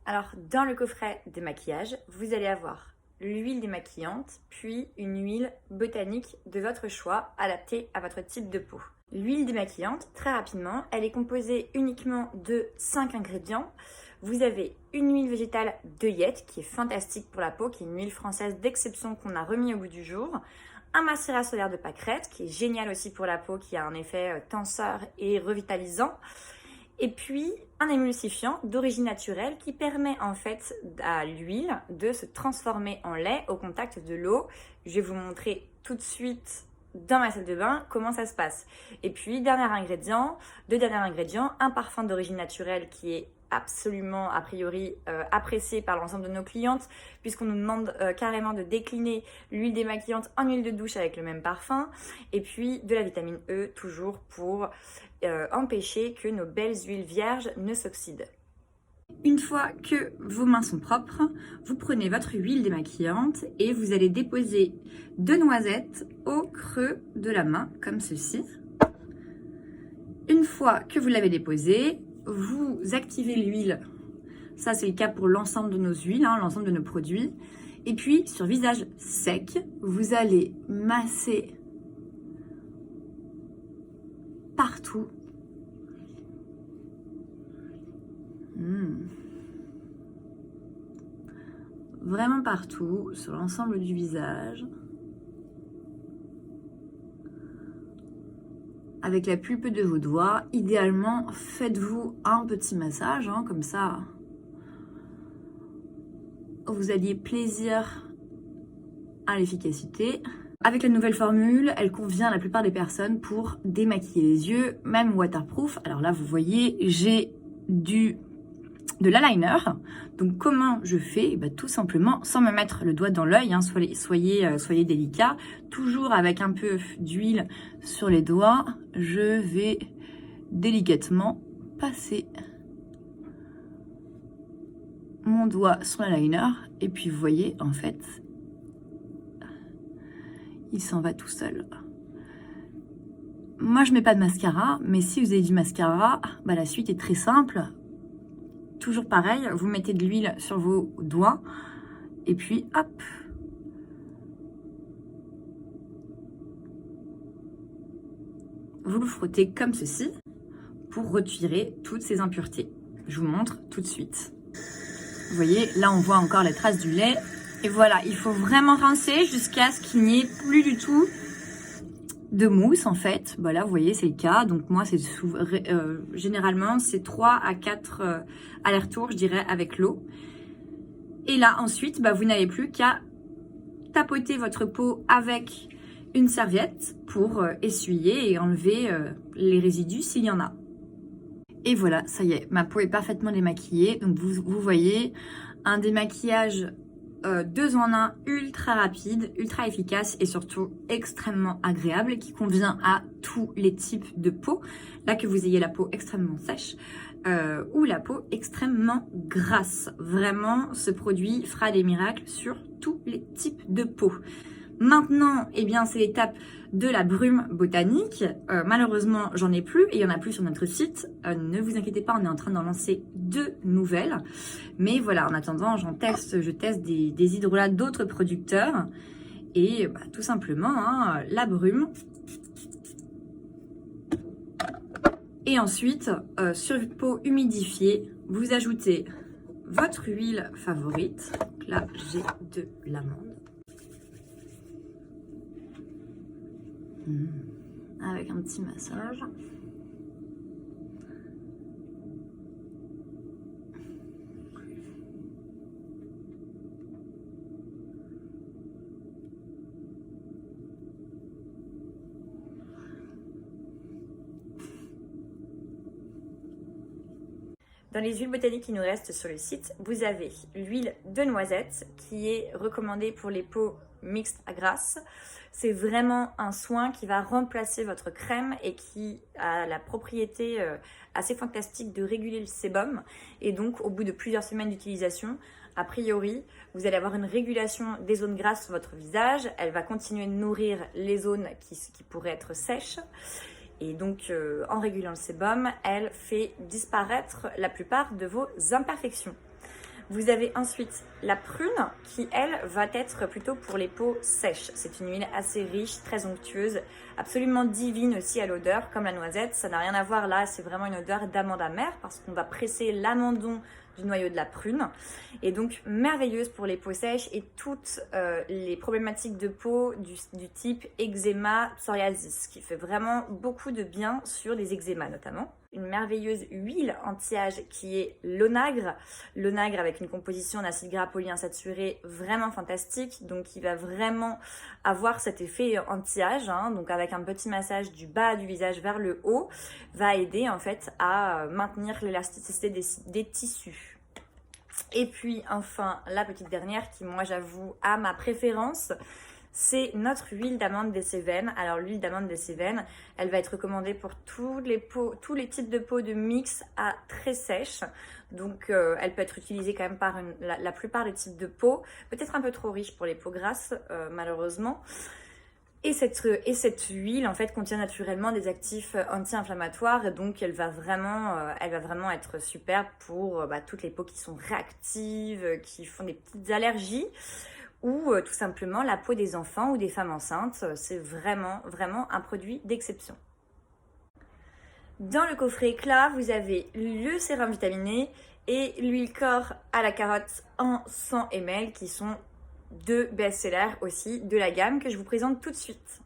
Alors, dans le coffret démaquillage, vous allez avoir l'huile démaquillante, puis une huile botanique de votre choix, adaptée à votre type de peau. L'huile démaquillante, très rapidement, elle est composée uniquement de 5 ingrédients. Vous avez une huile végétale d'œillette, qui est fantastique pour la peau, qui est une huile française d'exception qu'on a remis au goût du jour. Un macérat solaire de pâquerette, qui est génial aussi pour la peau, qui a un effet tenseur et revitalisant. Et puis, un émulsifiant d'origine naturelle qui permet en fait à l'huile de se transformer en lait au contact de l'eau. Je vais vous montrer tout de suite dans ma salle de bain comment ça se passe. Et puis, deux derniers ingrédients, un parfum d'origine naturelle qui est absolument a priori apprécié par l'ensemble de nos clientes puisqu'on nous demande carrément de décliner l'huile démaquillante en huile de douche avec le même parfum, et puis de la vitamine E toujours pour empêcher que nos belles huiles vierges ne s'oxydent. Une fois que vos mains sont propres, vous prenez votre huile démaquillante et vous allez déposer 2 noisettes au creux de la main comme ceci. Une fois que vous l'avez déposée, vous activez l'huile. Ça, c'est le cas pour l'ensemble de nos huiles, l'ensemble de nos produits. Et puis, sur visage sec, vous allez masser partout. Vraiment partout, sur l'ensemble du visage. Avec la pulpe de vos doigts, idéalement, faites-vous un petit massage, comme ça. Vous alliez plaisir à l'efficacité. Avec la nouvelle formule, elle convient à la plupart des personnes pour démaquiller les yeux, même waterproof. Alors là, vous voyez, j'ai de l'eyeliner. Donc comment je fais? Tout simplement sans me mettre le doigt dans l'œil, soyez délicat. Toujours avec un peu d'huile sur les doigts, je vais délicatement passer mon doigt sur l'eyeliner. Et puis vous voyez, en fait, il s'en va tout seul. Moi, je mets pas de mascara, mais si vous avez du mascara, la suite est très simple. Toujours pareil, vous mettez de l'huile sur vos doigts et puis hop. Vous le frottez comme ceci pour retirer toutes ces impuretés. Je vous montre tout de suite. Vous voyez, là on voit encore les traces du lait. Et voilà, il faut vraiment rincer jusqu'à ce qu'il n'y ait plus du tout de mousse en fait. Là vous voyez, c'est le cas. Donc moi c'est généralement c'est 3 à 4 allers-retours, je dirais, avec l'eau. Et là ensuite vous n'avez plus qu'à tapoter votre peau avec une serviette pour essuyer et enlever les résidus s'il y en a. Et voilà, ça y est, ma peau est parfaitement démaquillée. Donc vous voyez, un démaquillage 2 en 1, ultra rapide, ultra efficace et surtout extrêmement agréable, qui convient à tous les types de peau. Là, que vous ayez la peau extrêmement sèche ou la peau extrêmement grasse. Vraiment, ce produit fera des miracles sur tous les types de peau. Maintenant, c'est l'étape de la brume botanique. Malheureusement, j'en ai plus et il y en a plus sur notre site. Ne vous inquiétez pas, on est en train d'en lancer 2 nouvelles. Mais voilà, en attendant, je teste des hydrolats d'autres producteurs. Et tout simplement, la brume. Et ensuite, sur une peau humidifiée, vous ajoutez votre huile favorite. Donc là, j'ai de l'amande. Avec un petit massage. Dans les huiles botaniques qui nous restent sur le site, vous avez l'huile de noisette qui est recommandée pour les peaux mixtes à grasses. C'est vraiment un soin qui va remplacer votre crème et qui a la propriété assez fantastique de réguler le sébum. Et donc, au bout de plusieurs semaines d'utilisation, a priori, vous allez avoir une régulation des zones grasses sur votre visage. Elle va continuer de nourrir les zones qui pourraient être sèches. Et donc, en régulant le sébum, elle fait disparaître la plupart de vos imperfections. Vous avez ensuite la prune qui, elle, va être plutôt pour les peaux sèches. C'est une huile assez riche, très onctueuse, absolument divine aussi à l'odeur, comme la noisette. Ça n'a rien à voir là, c'est vraiment une odeur d'amande amère parce qu'on va presser l'amandon du noyau de la prune. Et donc merveilleuse pour les peaux sèches et toutes les problématiques de peau du type eczéma, psoriasis, qui fait vraiment beaucoup de bien sur les eczémas notamment. Une merveilleuse huile anti-âge qui est l'onagre. L'onagre avec une composition d'acide gras polyinsaturé vraiment fantastique, donc qui va vraiment avoir cet effet anti-âge, hein, donc avec un petit massage du bas du visage vers le haut, va aider en fait à maintenir l'élasticité des tissus. Et puis enfin la petite dernière qui, moi j'avoue, a ma préférence, c'est notre huile d'amande des Cévennes. Alors l'huile d'amande des Cévennes, elle va être recommandée pour tous les types de peau de mix à très sèche. Donc elle peut être utilisée quand même par la plupart des types de peau, peut-être un peu trop riche pour les peaux grasses malheureusement. Et cette huile en fait contient naturellement des actifs anti-inflammatoires, et donc elle va vraiment être super pour toutes les peaux qui sont réactives, qui font des petites allergies, ou tout simplement la peau des enfants ou des femmes enceintes. C'est vraiment un produit d'exception. Dans le coffret éclat, vous avez le sérum vitaminé et l'huile corps à la carotte en 100 ml qui sont deux best-sellers aussi de la gamme que je vous présente tout de suite.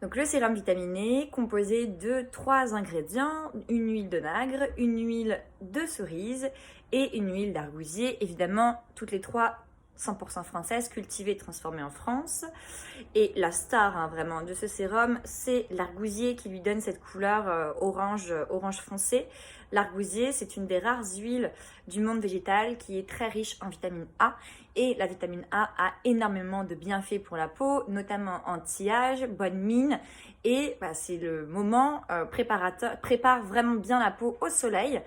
Donc le sérum vitaminé composé de 3 ingrédients, une huile d'onagre, une huile de cerise et une huile d'argousier, évidemment toutes les trois 100% française, cultivée et transformée en France. Et la star vraiment de ce sérum, c'est l'argousier qui lui donne cette couleur orange foncé. L'argousier, c'est une des rares huiles du monde végétal qui est très riche en vitamine A. Et la vitamine A énormément de bienfaits pour la peau, notamment anti-âge, bonne mine. Et c'est le moment prépare vraiment bien la peau au soleil.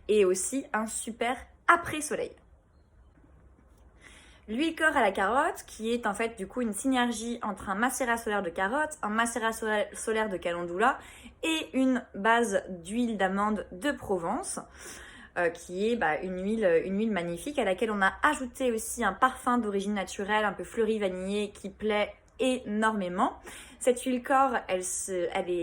Et aussi un super après-soleil. L'huile corps à la carotte, qui est en fait du coup une synergie entre un macérat solaire de carotte, un macérat solaire de calendula et une base d'huile d'amande de Provence, qui est une huile magnifique à laquelle on a ajouté aussi un parfum d'origine naturelle, un peu fleuri vanillé qui plaît énormément. Cette huile corps, elle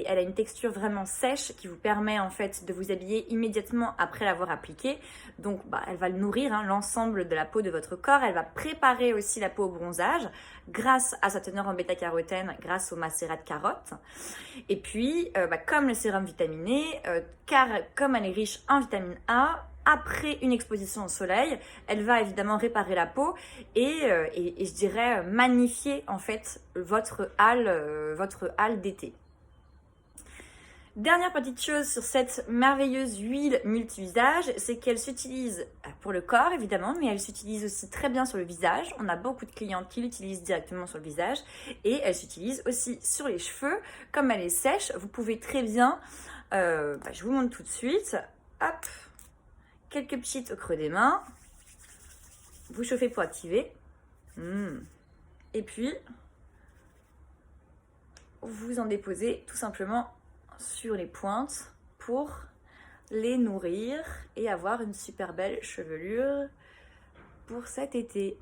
a une texture vraiment sèche qui vous permet en fait de vous habiller immédiatement après l'avoir appliquée. Donc elle va nourrir l'ensemble de la peau de votre corps. Elle va préparer aussi la peau au bronzage grâce à sa teneur en bêta-carotène, grâce au macérat de carotte. Et puis, comme le sérum vitaminé, car comme elle est riche en vitamine A, après une exposition au soleil, elle va évidemment réparer la peau et je dirais magnifier en fait votre hâle d'été. Dernière petite chose sur cette merveilleuse huile multi-usage, c'est qu'elle s'utilise pour le corps évidemment, mais elle s'utilise aussi très bien sur le visage. On a beaucoup de clientes qui l'utilisent directement sur le visage et elle s'utilise aussi sur les cheveux. Comme elle est sèche, vous pouvez très bien, je vous montre tout de suite, hop, quelques petites au creux des mains, vous chauffez pour activer, et puis vous en déposez tout simplement sur les pointes pour les nourrir et avoir une super belle chevelure pour cet été.